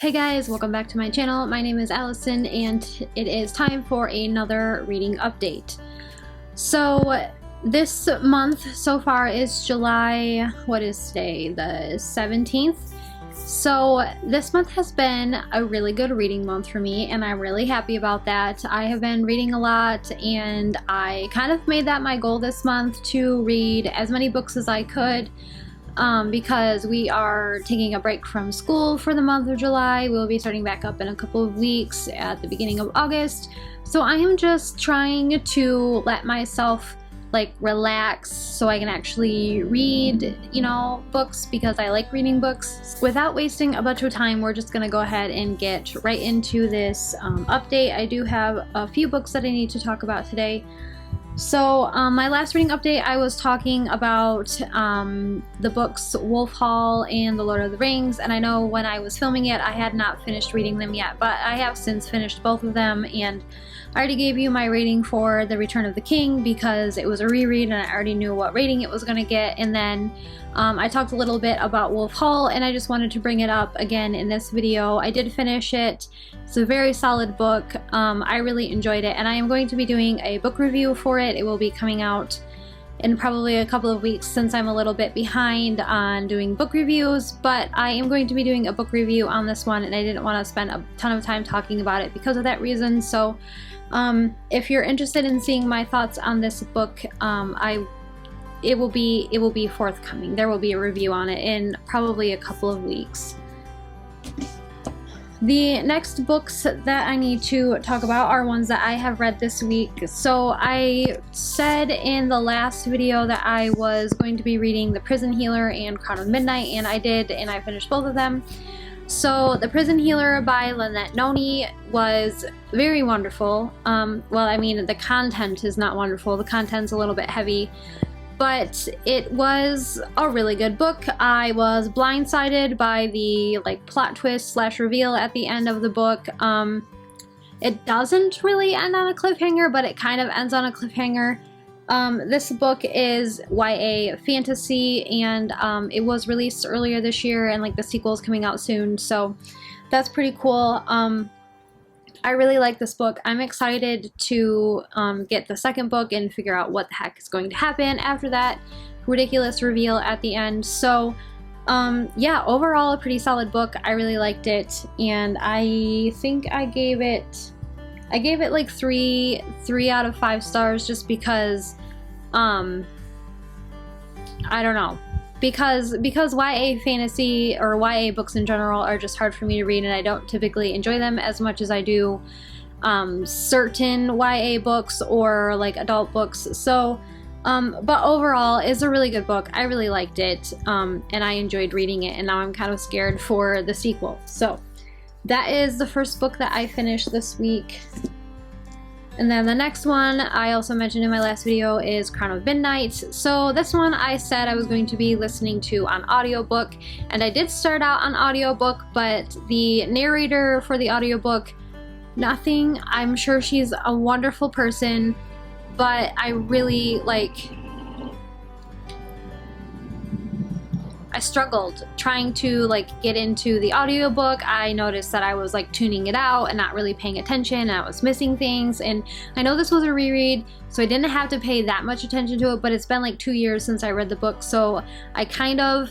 Hey guys, welcome back to my channel. My name is Allison and it is time for another reading update. So this month so far is July, what is today? The 17th. So this month has been a really good reading month for me and I'm really happy about that. I have been reading a lot and I kind of made that my goal this month to read as many books as I could. Because we are taking a break from school for the month of July. We'll be starting back up in a couple of weeks at the beginning of August. So I am just trying to let myself like relax so I can actually read, books because I like reading books. Without wasting a bunch of time, we're just gonna go ahead and get right into this update. I do have a few books that I need to talk about today. So my last reading update, I was talking about the books Wolf Hall and The Lord of the Rings, and I know when I was filming it I had not finished reading them yet, but I have since finished both of them, and I already gave you my rating for The Return of the King because it was a reread and I already knew what rating it was going to get, and then I talked a little bit about Wolf Hall and I just wanted to bring it up again in this video. I did finish it. It's a very solid book. I really enjoyed it and I am going to be doing a book review for it. It will be coming out in probably a couple of weeks since I'm a little bit behind on doing book reviews, but I am going to be doing a book review on this one and I didn't want to spend a ton of time talking about it because of that reason. So if you're interested in seeing my thoughts on this book, it will be forthcoming. There will be a review on it in probably a couple of weeks. The next books that I need to talk about are ones that I have read this week. So I said in the last video that I was going to be reading The Prison Healer and Crown of Midnight, and I did, and I finished both of them. So The Prison Healer by Lynette Noni was very wonderful. Well, I mean, the content is not wonderful. The content's a little bit heavy, but it was a really good book. I was blindsided by the plot twist / reveal at the end of the book. It doesn't really end on a cliffhanger, but it kind of ends on a cliffhanger. This book is YA fantasy and it was released earlier this year, and the sequel is coming out soon, so that's pretty cool. I really like this book. I'm excited to get the second book and figure out what the heck is going to happen after that ridiculous reveal at the end. So yeah, overall a pretty solid book. I really liked it, and I think I gave it like 3 out of 5 stars just because I don't know. Because YA fantasy or YA books in general are just hard for me to read, and I don't typically enjoy them as much as I do certain YA books or adult books. So but overall it's a really good book. I really liked it and I enjoyed reading it, and now I'm kind of scared for the sequel. So that is the first book that I finished this week. And then the next one I also mentioned in my last video is Crown of Midnight. So this one I said I was going to be listening to on audiobook, and I did start out on audiobook, but the narrator for the audiobook, nothing. I'm sure she's a wonderful person, but I really I struggled trying to get into the audiobook. I noticed that I was tuning it out and not really paying attention, and I was missing things. And I know this was a reread, so I didn't have to pay that much attention to it, but it's been 2 years since I read the book, so I kind of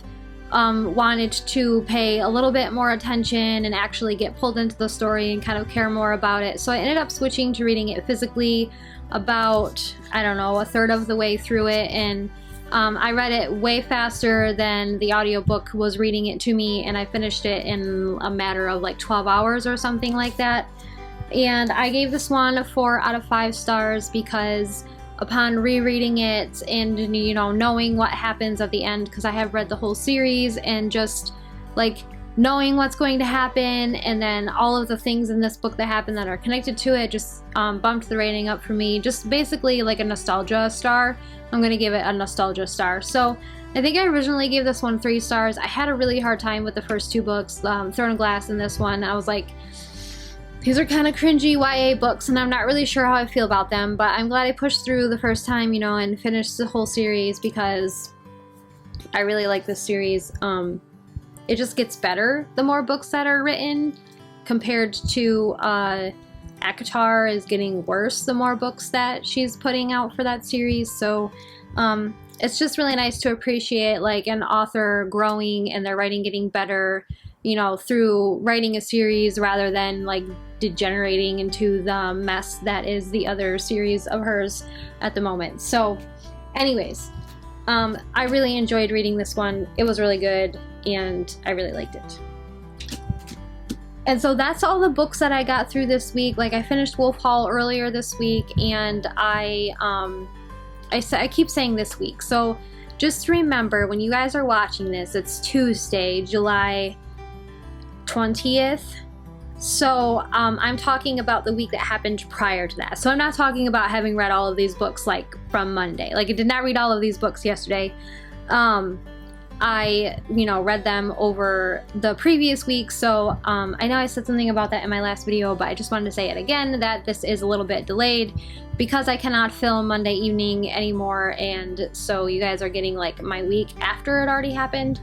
wanted to pay a little bit more attention and actually get pulled into the story and kind of care more about it. So I ended up switching to reading it physically about, I don't know, a third of the way through it, and I read it way faster than the audiobook was reading it to me, and I finished it in a matter of 12 hours or something like that. And I gave this one 4 out of 5 stars because upon rereading it and knowing what happens at the end, because I have read the whole series, and just knowing what's going to happen, and then all of the things in this book that happen that are connected to it just bumped the rating up for me. Just basically a nostalgia star. I'm gonna give it a nostalgia star. So I think I originally gave this one 3 stars. I had a really hard time with the first 2 books, Throne of Glass and this one. I was like, these are kind of cringy YA books and I'm not really sure how I feel about them, but I'm glad I pushed through the first time, and finished the whole series because I really like this series. it just gets better the more books that are written, compared to ACOTAR is getting worse the more books that she's putting out for that series. So it's just really nice to appreciate like an author growing and their writing getting better, you know, through writing a series rather than like degenerating into the mess that is the other series of hers at the moment. So anyways, I really enjoyed reading this one. It was really good and I really liked it. And so that's all the books that I got through this week. Like I finished Wolf Hall earlier this week, and I keep saying this week. So just remember, when you guys are watching this, it's Tuesday, July 20th. So I'm talking about the week that happened prior to that. So I'm not talking about having read all of these books like from Monday. Like I did not read all of these books yesterday. I, you know, read them over the previous week. So I know I said something about that in my last video, but I just wanted to say it again, that this is a little bit delayed because I cannot film Monday evening anymore. And so you guys are getting like my week after it already happened,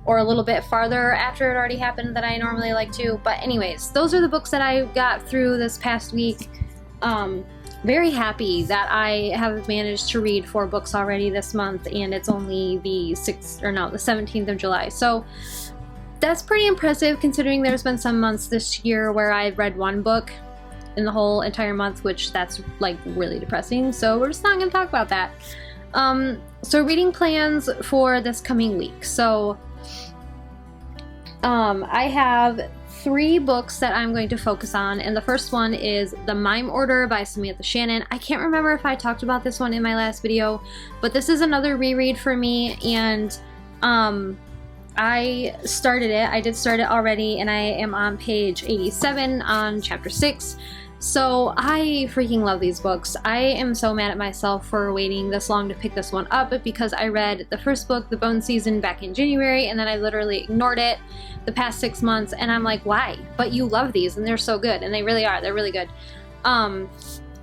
or a little bit farther after it already happened than I normally like to. But anyways, those are the books that I got through this past week. Very happy that I have managed to read 4 books already this month, and it's only the 17th of July. So that's pretty impressive considering there's been some months this year where I've read 1 book in the whole entire month, which that's like really depressing. So we're just not going to talk about that. So reading plans for this coming week. So I have 3 books that I'm going to focus on, and the first one is The Mime Order by Samantha Shannon. I can't remember if I talked about this one in my last video, but this is another reread for me, and I started it. I did start it already, and I am on page 87 on chapter 6. So I freaking love these books. I am so mad at myself for waiting this long to pick this one up because I read the first book, The Bone Season, back in January, and then I literally ignored it the past 6 months, and I'm like, why? But you love these, and they're so good, and they really are. They're really good. And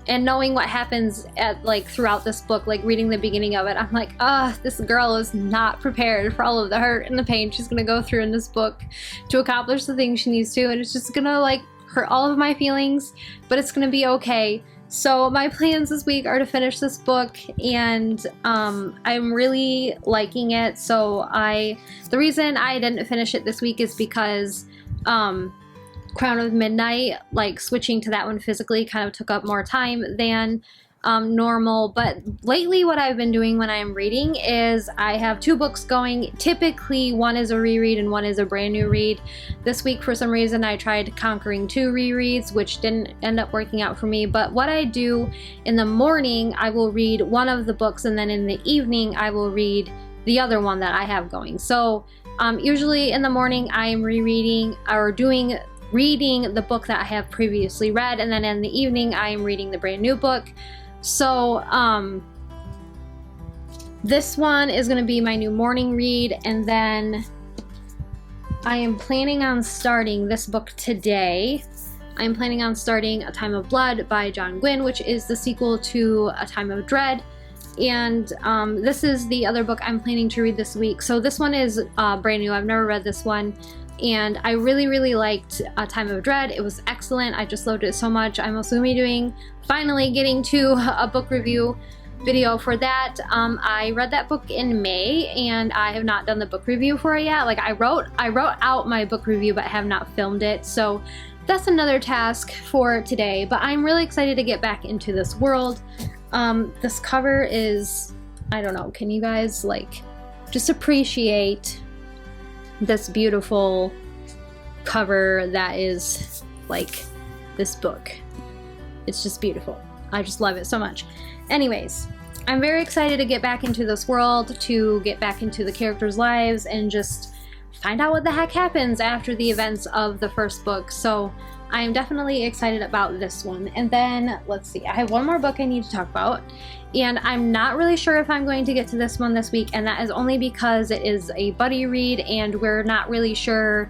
knowing what happens at like throughout this book, like reading the beginning of it, I'm like, this girl is not prepared for all of the hurt and the pain she's gonna go through in this book to accomplish the things she needs to, and it's just gonna like hurt all of my feelings, but it's gonna be okay. So my plans this week are to finish this book, and I'm really liking it. So the reason I didn't finish it this week is because Crown of Midnight, like switching to that one physically kind of took up more time than normal. But lately what I've been doing when I'm reading is I have 2 books going. Typically one is a reread and one is a brand new read. This week for some reason I tried conquering 2 rereads, which didn't end up working out for me. But what I do in the morning, I will read one of the books, and then in the evening I will read the other one that I have going. So usually in the morning I am reading the book that I have previously read, and then in the evening I am reading the brand new book. So this one is going to be my new morning read, and then I am planning on starting this book today. I'm planning on starting A Time of Blood by John Gwynne, which is the sequel to A Time of Dread. And this is the other book I'm planning to read this week. So this one is brand new. I've never read this one, and I really, really liked A Time of Dread. It was excellent. I just loved it so much. I'm also going to be finally getting to a book review video for that. I read that book in May, and I have not done the book review for it yet. Like I wrote out my book review, but have not filmed it. So that's another task for today. But I'm really excited to get back into this world. This cover is, I don't know, can you guys like just appreciate this beautiful cover that is like this book? It's just beautiful. I just love it so much. Anyways, I'm very excited to get back into this world, to get back into the characters' lives, and just find out what the heck happens after the events of the first book. So I am definitely excited about this one. And then, let's see, I have one more book I need to talk about, and I'm not really sure if I'm going to get to this one this week, and that is only because it is a buddy read, and we're not really sure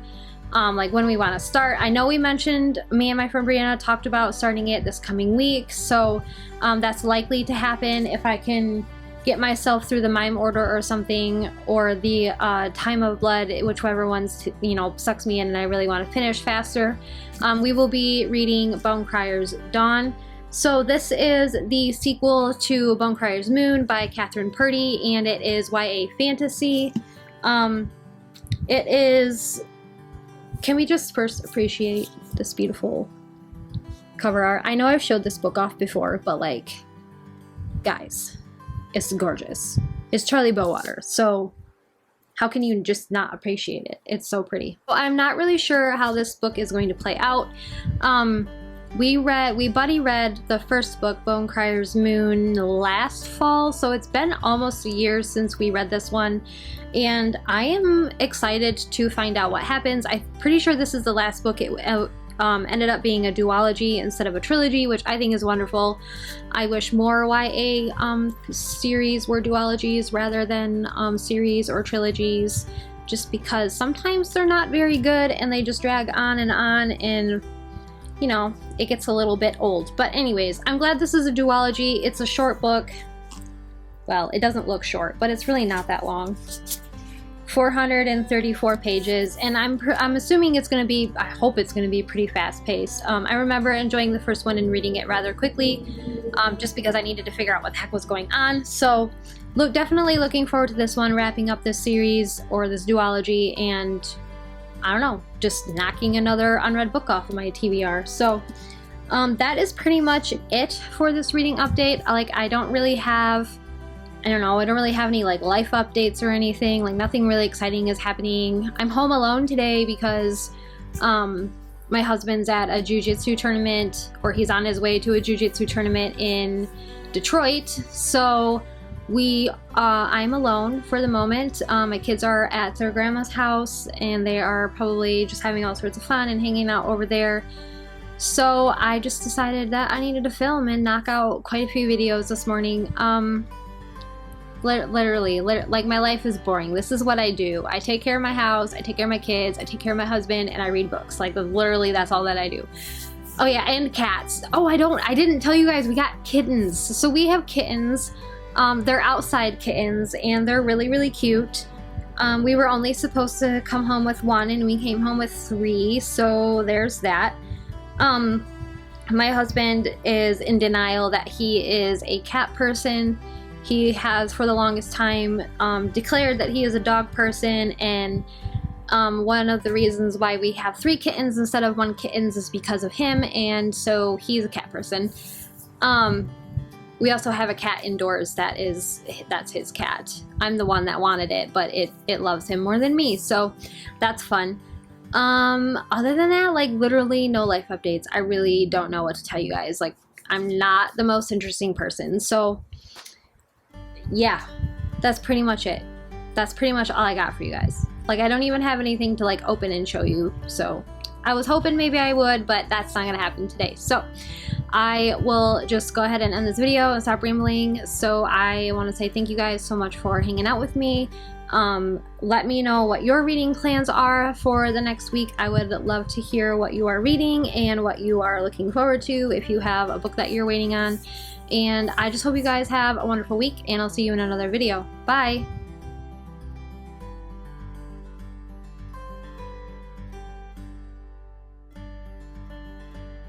like when we want to start. I know we mentioned, me and my friend Brianna talked about starting it this coming week, so that's likely to happen if I can get myself through the Mime Order or something, or the Time of Blood, whichever one's, you know, sucks me in and I really want to finish faster, we will be reading Bone Crier's Dawn. So this is the sequel to Bone Crier's Moon by Catherine Purdy, and it is YA fantasy. It is... Can we just first appreciate this beautiful cover art? I know I've showed this book off before, but like, guys, it's gorgeous. It's Charlie Bowater, so how can you just not appreciate it? It's so pretty. Well, I'm not really sure how this book is going to play out. We buddy read the first book, Bone Crier's Moon, last fall, so it's been almost a year since we read this one, and I am excited to find out what happens. I'm pretty sure this is the last book. It ended up being a duology instead of a trilogy, which I think is wonderful. I wish more YA series were duologies rather than series or trilogies, just because sometimes they're not very good and they just drag on, and you know, it gets a little bit old. But anyways, I'm glad this is a duology. It's a short book. Well, it doesn't look short, but it's really not that long. 434 pages, and I'm assuming it's going to be, I hope it's going to be pretty fast-paced. I remember enjoying the first one and reading it rather quickly, just because I needed to figure out what the heck was going on. So, definitely looking forward to this one, wrapping up this series, or this duology, and I don't know, just knocking another unread book off of my TBR. So that is pretty much it for this reading update. I don't really have any like life updates or anything. Like, nothing really exciting is happening. I'm home alone today because my husband's at a jiu-jitsu tournament, or he's on his way to a jiu-jitsu tournament in Detroit. So I'm alone for the moment. My kids are at their grandma's house, and they are probably just having all sorts of fun and hanging out over there. So I just decided that I needed to film and knock out quite a few videos this morning. Literally, like, my life is boring. This is what I do. I take care of my house, I take care of my kids, I take care of my husband, and I read books. Like, literally, that's all that I do. Oh yeah, and cats. Oh, I didn't tell you guys, we got kittens. So we have kittens. They're outside kittens, and they're really, really cute. We were only supposed to come home with one, and we came home with 3, so there's that. My husband is in denial that he is a cat person. He has, for the longest time, declared that he is a dog person, and one of the reasons why we have 3 kittens instead of 1 kittens is because of him, and so he's a cat person. We also have a cat indoors that's his cat. I'm the one that wanted it, but it loves him more than me, so that's fun. Other than that, like, literally no life updates. I really don't know what to tell you guys. Like, I'm not the most interesting person, so yeah, that's pretty much it. That's pretty much all I got for you guys. Like, I don't even have anything to like open and show you, so I was hoping maybe I would, but that's not gonna happen today. So I will just go ahead and end this video and stop rambling. So I want to say thank you guys so much for hanging out with me. Let me know what your reading plans are for the next week. I would love to hear what you are reading and what you are looking forward to, if you have a book that you're waiting on. And I just hope you guys have a wonderful week, and I'll see you in another video. Bye!